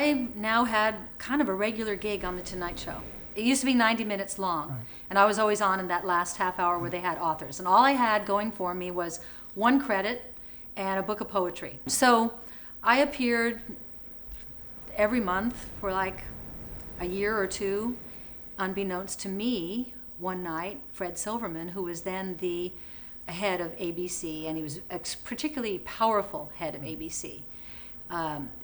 I now had kind of a regular gig on The Tonight Show. It used to be 90 minutes long, right. And I was always on in that last half hour where they had authors. And all I had going for me was one credit and a book of poetry. So I appeared every month for like a year or two. Unbeknownst to me, one night, Fred Silverman, who was then the head of ABC, and he was a particularly powerful head of ABC.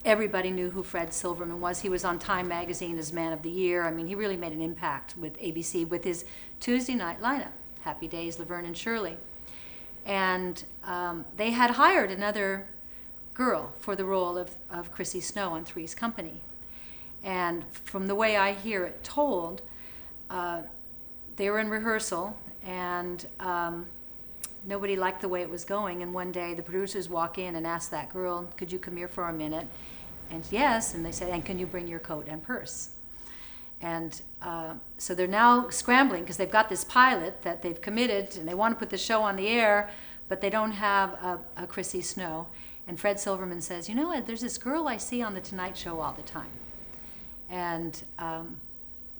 Everybody knew who Fred Silverman was. He was on Time magazine as Man of the Year. I mean, he really made an impact with ABC with his Tuesday night lineup, Happy Days, Laverne and Shirley. And they had hired another girl for the role of Chrissy Snow on Three's Company. And from the way I hear it told, they were in rehearsal, and nobody liked the way it was going. And one day the producers walk in and ask that girl, could you come here for a minute? And yes, and they said, and can you bring your coat and purse? And so they're now scrambling because they've got this pilot that they've committed and they want to put the show on the air, but they don't have a Chrissy Snow. And Fred Silverman says, you know what, there's this girl I see on The Tonight Show all the time. And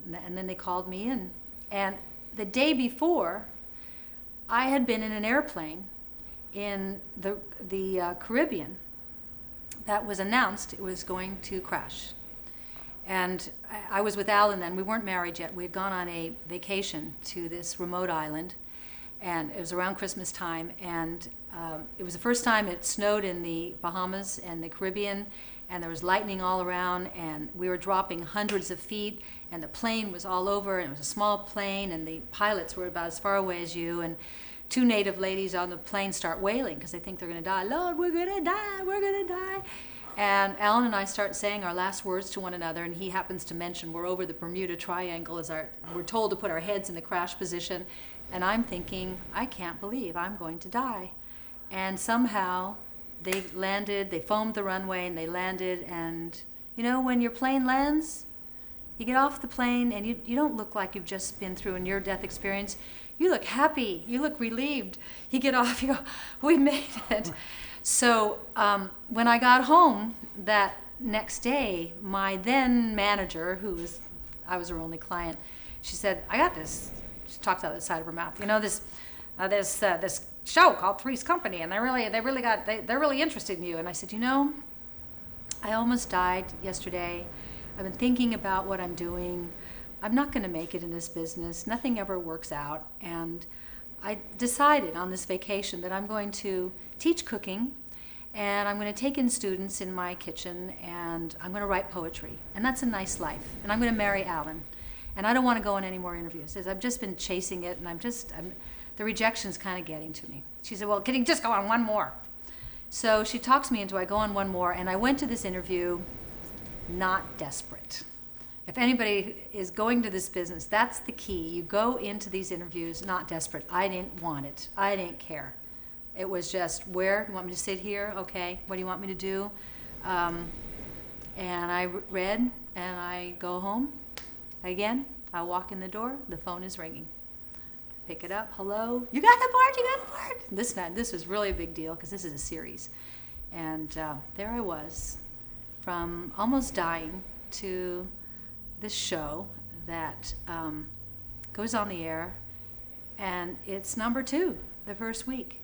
then they called me in. And the day before, I had been in an airplane in the Caribbean that was announced it was going to crash. And I was with Alan then. We weren't married yet. We had gone on a vacation to this remote island, and it was around Christmas time. And it was the first time it snowed in the Bahamas and the Caribbean, and there was lightning all around, and we were dropping hundreds of feet, and the plane was all over, and it was a small plane, and the pilots were about as far away as you, and two native ladies on the plane start wailing because they think they're going to die. Lord, we're going to die, we're going to die. And Alan and I start saying our last words to one another, and he happens to mention we're over the Bermuda Triangle we're told to put our heads in the crash position. And I'm thinking, I can't believe I'm going to die. And somehow they landed, they foamed the runway, and they landed. And you know, when your plane lands, you get off the plane and you don't look like you've just been through a near-death experience. You look happy, you look relieved. You get off, you go, we made it. So when I got home that next day, my then manager, I was her only client, she said, I got this. She talks out of the side of her mouth. You know, this show called Three's Company, and they're really interested in you. And I said, you know, I almost died yesterday. I've been thinking about what I'm doing. I'm not going to make it in this business. Nothing ever works out. And I decided on this vacation that I'm going to teach cooking, and I'm going to take in students in my kitchen, and I'm going to write poetry. And that's a nice life. And I'm going to marry Alan. And I don't want to go on any more interviews. I've just been chasing it, and the rejection's kind of getting to me. She said, well, can you just go on one more? So she talks me into I go on one more, and I went to this interview not desperate. If anybody is going to this business, that's the key. You go into these interviews not desperate. I didn't want it. I didn't care. It was just, where? You want me to sit here? Okay. What do you want me to do? And I read, and I go home. Again, I walk in the door. The phone is ringing. Pick it up. Hello? You got the part? You got the part? This was really a big deal because this is a series. And there I was, from almost dying to this show that goes on the air, and it's number 2 the first week.